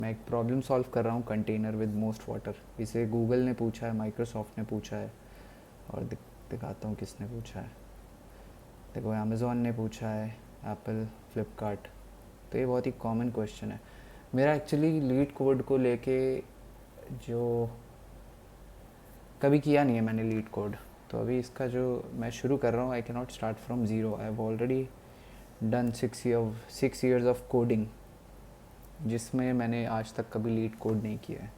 मैं एक problem solve कर रहा हूँ, कंटेनर विद मोस्ट वाटर। इसे गूगल ने पूछा है, माइक्रोसॉफ्ट ने पूछा है, और दिखाता हूँ किसने पूछा है। देखो, अमेज़ॉन ने पूछा है, एप्पल, फ्लिपकार्ट। तो ये बहुत ही कॉमन क्वेश्चन है। मेरा एक्चुअली लीड कोड को लेके जो कभी किया नहीं है मैंने लीड कोड, तो अभी इसका जो मैं शुरू कर रहा हूँ, I can not start from zero. I have already done 6 years of coding, जिसमें मैंने आज तक कभी लीड कोड नहीं किया है।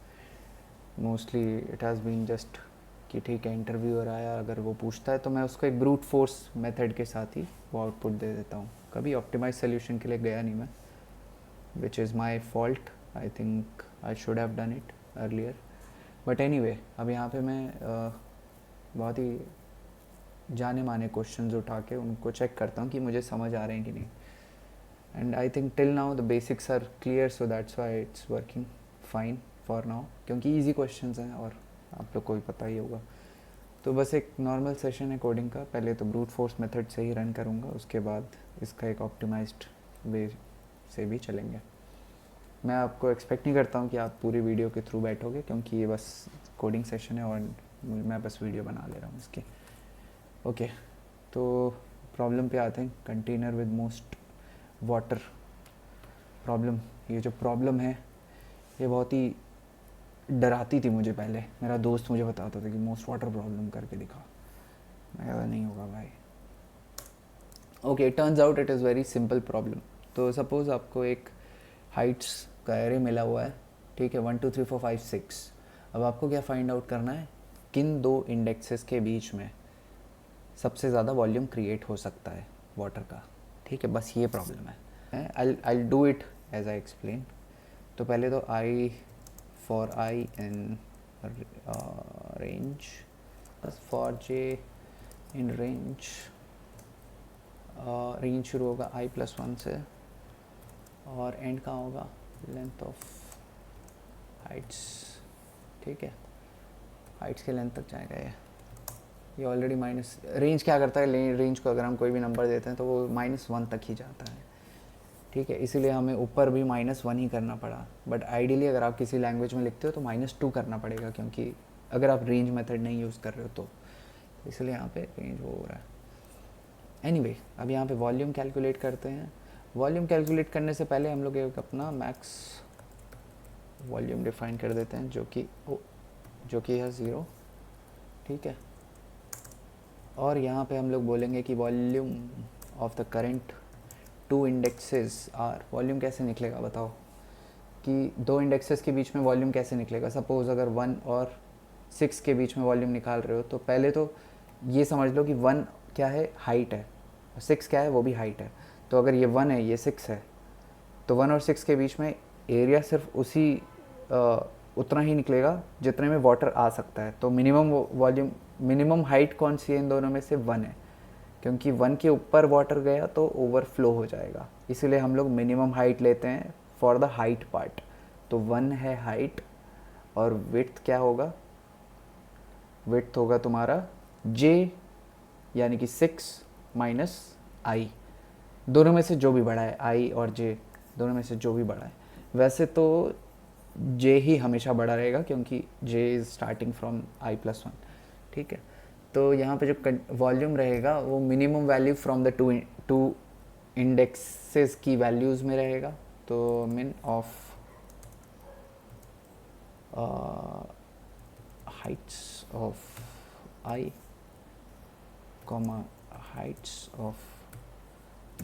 Mostly it has been just कि ठीक है, इंटरव्यूअर आया, अगर वो पूछता है तो मैं उसको एक ब्रूट फोर्स मेथड के साथ ही वो आउटपुट दे देता हूँ। कभी ऑप्टिमाइज सोल्यूशन के लिए गया नहीं मैं, which is my fault. I think I should have done it earlier, but any way, अब यहाँ पे मैं बहुत ही जाने माने क्वेश्चंस उठा के उनको चेक करता हूँ कि मुझे समझ आ रहे हैं कि नहीं। And I think till now the basics are clear, so that's why it's working fine for now, क्योंकि ईजी क्वेश्चंस हैं और आप लोग को भी पता ही होगा। तो बस एक नॉर्मल सेशन है कोडिंग का। पहले तो ब्रूट फोर्स मेथड से ही रन करूँगा, उसके बाद इसका एक ऑप्टिमाइज्ड वे से भी चलेंगे। मैं आपको एक्सपेक्ट नहीं करता हूँ कि आप पूरी वीडियो के थ्रू बैठोगे, क्योंकि ये बस कोडिंग सेशन है और मैं बस वीडियो बना ले रहा हूँ इसकी। ओके, तो प्रॉब्लम पे आते हैं। Container with most water problem. ये जो प्रॉब्लम है ये बहुत ही डराती थी मुझे। पहले मेरा दोस्त मुझे बताता था कि मोस्ट वाटर प्रॉब्लम करके दिखा। मैं कहता नहीं होगा भाई। Okay, turns out it is very simple problem. तो सपोज़ आपको एक हाइट्स का एरे मिला हुआ है, ठीक है, 1 2 3 4 5 6। अब आपको क्या फाइंड आउट करना है, किन दो इंडेक्सेस के बीच में सबसे ज़्यादा वॉल्यूम क्रिएट हो सकता है वाटर का। ठीक है, बस ये प्रॉब्लम है। I do it as I explain. तो पहले तो I for I in range, बस for J in range. Range शुरू होगा i+1 से और एंड कहाँ होगा, लेंथ ऑफ हाइट्स। ठीक है, हाइट्स के लेंथ तक जाएगा ये ऑलरेडी माइनस। रेंज क्या करता है, रेंज को अगर हम कोई भी नंबर देते हैं तो वो -1 तक ही जाता है। ठीक है, इसीलिए हमें ऊपर भी -1 ही करना पड़ा। बट आइडियली अगर आप किसी लैंग्वेज में लिखते हो तो -2 करना पड़ेगा, क्योंकि अगर आप रेंज मेथड नहीं यूज़ कर रहे हो तो इसलिए यहाँ पे रेंज वो हो रहा है। एनीवे, अब यहाँ पे वॉल्यूम कैलकुलेट करते हैं। वॉल्यूम कैलकुलेट करने से पहले हम लोग एक अपना मैक्स वॉल्यूम डिफाइन कर देते हैं, जो कि है 0। ठीक है, और यहाँ पे हम लोग बोलेंगे कि volume of the current 2 indexes are. Volume कैसे निकलेगा बताओ, कि दो इंडेक्सेस के बीच में वॉल्यूम कैसे निकलेगा। सपोज़ अगर 1 और 6 के बीच में वॉल्यूम निकाल रहे हो, तो पहले तो ये समझ लो कि 1 क्या है, हाइट है, और 6 क्या है, वो भी हाइट है। तो अगर ये 1 है, ये 6 है, तो 1 और 6 के बीच में एरिया सिर्फ उतना ही निकलेगा जितने में वाटर आ सकता है। तो मिनिमम वॉल्यूम, मिनिमम हाइट कौन सी है इन दोनों में से, 1 है, क्योंकि 1 के ऊपर वाटर गया तो ओवरफ्लो हो जाएगा। इसीलिए हम लोग मिनिमम हाइट लेते हैं फॉर द हाइट पार्ट। तो 1 है हाइट, और विड्थ क्या होगा, विड्थ होगा तुम्हारा j, यानी कि 6 माइनस आई। दोनों में से जो भी बड़ा है, आई और जे दोनों में से जो भी बड़ा है। वैसे तो जे ही हमेशा बड़ा रहेगा, क्योंकि जे इज़ स्टार्टिंग फ्रॉम i+1। ठीक है, तो यहाँ पे जो वॉल्यूम रहेगा वो minimum value from the two indexes की वैल्यूज़ में रहेगा। तो min of heights of I comma heights of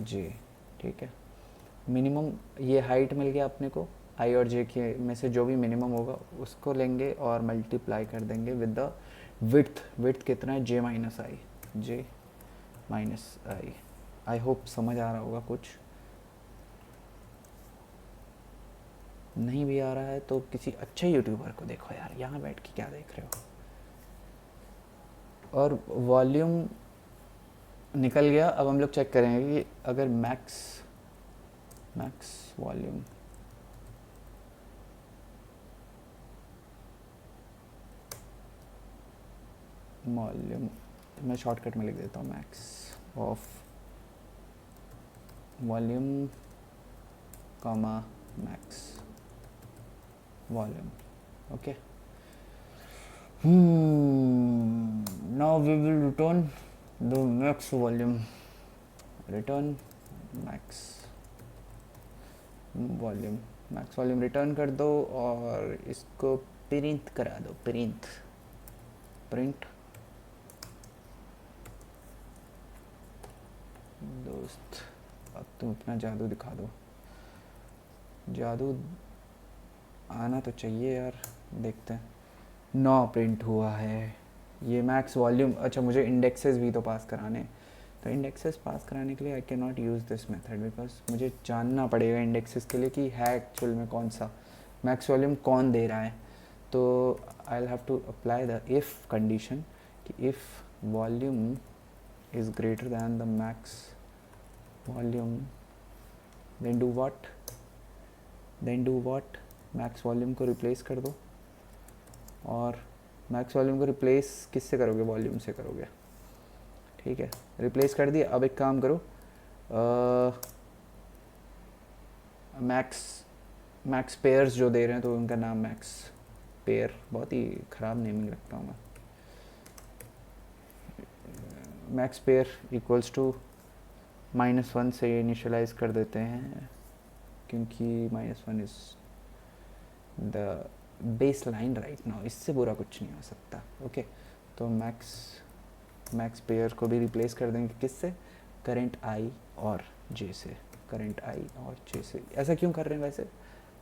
J. ठीक है, मिनिमम ये हाइट मिल गया अपने को, आई और जे के में से जो भी मिनिमम होगा उसको लेंगे और मल्टीप्लाई कर देंगे विद द विड्थ। विड्थ कितना है, J minus I, J minus I. I hope समझ आ रहा होगा। कुछ नहीं भी आ रहा है तो किसी अच्छे यूट्यूबर को देखो यार, यहाँ बैठ के क्या देख रहे हो। और वॉल्यूम निकल गया। अब हम लोग चेक करेंगे कि अगर मैक्स वॉल्यूम, मैं शॉर्टकट में लिख देता हूँ, max of volume comma max volume. Okay, now we will return the max volume. Return max volume. Max volume return कर दो और इसको प्रिंट करा दो. प्रिंट प्रिंट दोस्त, अब तुम अपना जादू दिखा दो. जादू आना तो चाहिए यार. देखते हैं. 9 प्रिंट हुआ है. ये मैक्स वॉल्यूम. अच्छा, मुझे इंडेक्सेस भी तो पास कराने. तो इंडेक्सेस पास कराने के लिए I can not use this method because मुझे जानना पड़ेगा इंडेक्सेस के लिए कि है एक्चुअल में कौन सा मैक्स वॉल्यूम कौन दे रहा है. तो I will have to apply the if condition कि if volume is greater than the max volume then do what. Max volume को रिप्लेस कर दो. और मैक्स वॉल्यूम को रिप्लेस किससे करोगे? वॉल्यूम से करोगे. ठीक है, रिप्लेस कर दिया. अब एक काम करो, मैक्स पेयर्स जो दे रहे हैं तो उनका नाम मैक्स पेयर. बहुत ही ख़राब नेमिंग रखता हूँ मैं. मैक्स पेयर इक्वल्स टू -1 से इनिशियलाइज कर देते हैं क्योंकि -1 is the base line right now. इससे बुरा कुछ नहीं हो सकता. ओके, तो मैक्स पेयर को भी रिप्लेस कर देंगे किससे? करेंट आई और जे से. करेंट आई और जे से. ऐसा क्यों कर रहे हैं वैसे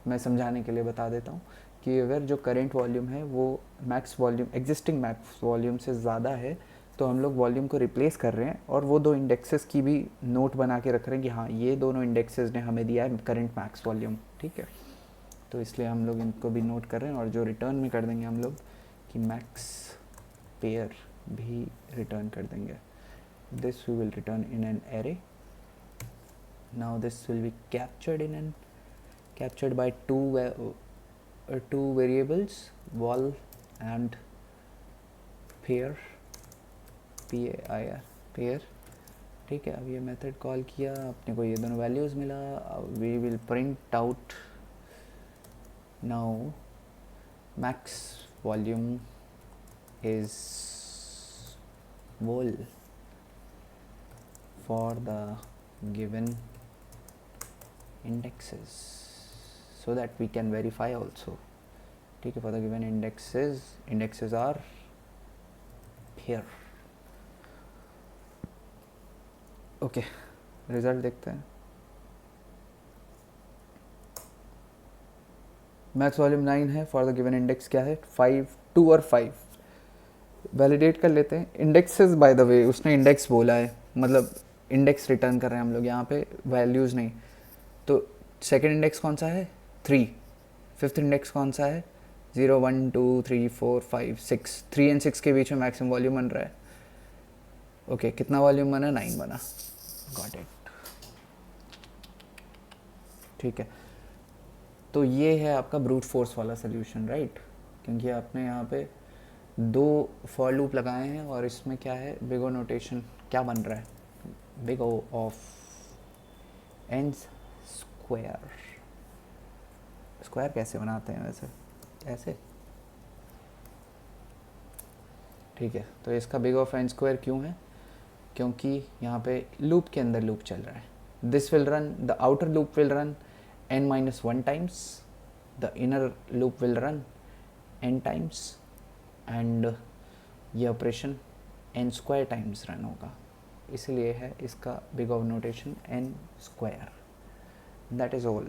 मैं समझाने के लिए बता देता हूँ कि अगर जो करेंट वॉल्यूम है वो max volume existing max volume से ज़्यादा है तो हम लोग वॉल्यूम को रिप्लेस कर रहे हैं और वो दो इंडेक्सेस की भी नोट बना के रख रहे हैं कि हाँ ये दोनों इंडेक्सेस ने हमें दिया है करेंट मैक्स वॉल्यूम. ठीक है, तो इसलिए हम लोग इनको भी नोट कर रहे हैं. और जो रिटर्न में कर देंगे हम लोग कि मैक्स पेयर भी रिटर्न कर देंगे. This we will return in an array. Now this will be captured by two variables, wall and pair. pair. ठीक है, अब ये मेथड कॉल किया, अपने को ये दोनों वैल्यूज़ मिला. We will print out now max volume is whole for the given indexes so that we can verify also. ठीक है, for the given indexes are here. Okay, result देखते हैं. मैक्स वॉल्यूम 9 है. फॉर द गिवन इंडेक्स क्या है? 5, 2 और 5. Validate कर लेते हैं. इंडेक्सेस बाय द वे उसने इंडेक्स बोला है, मतलब इंडेक्स रिटर्न कर रहे हैं हम लोग यहाँ पे, वैल्यूज़ नहीं. तो सेकंड इंडेक्स कौन सा है? 3. फिफ्थ इंडेक्स कौन सा है? 0, 1, 2, 3, 4, 5, 6. 3 and 6 के बीच में मैक्सिमम वॉल्यूम बन रहा है. ओके, कितना वॉल्यूम बना? 9 बना. Got it. ठीक है, तो ये है आपका ब्रूट फोर्स वाला सोल्यूशन राइट. क्योंकि आपने यहाँ पे 2 फॉर लूप लगाए हैं और इसमें क्या है? बिग ओ नोटेशन क्या बन रहा है? Big O of N square. Square कैसे बनाते हैं वैसे? ऐसे. ठीक है, तो इसका बिग ऑफ एन स्क्वायर क्यों है? क्योंकि यहाँ पे लूप के अंदर लूप चल रहा है. This will run, the outer loop will run n-1 times, the inner loop will run n times and ये operation n square times run होगा. इसलिए है इसका big of notation n square. That is all.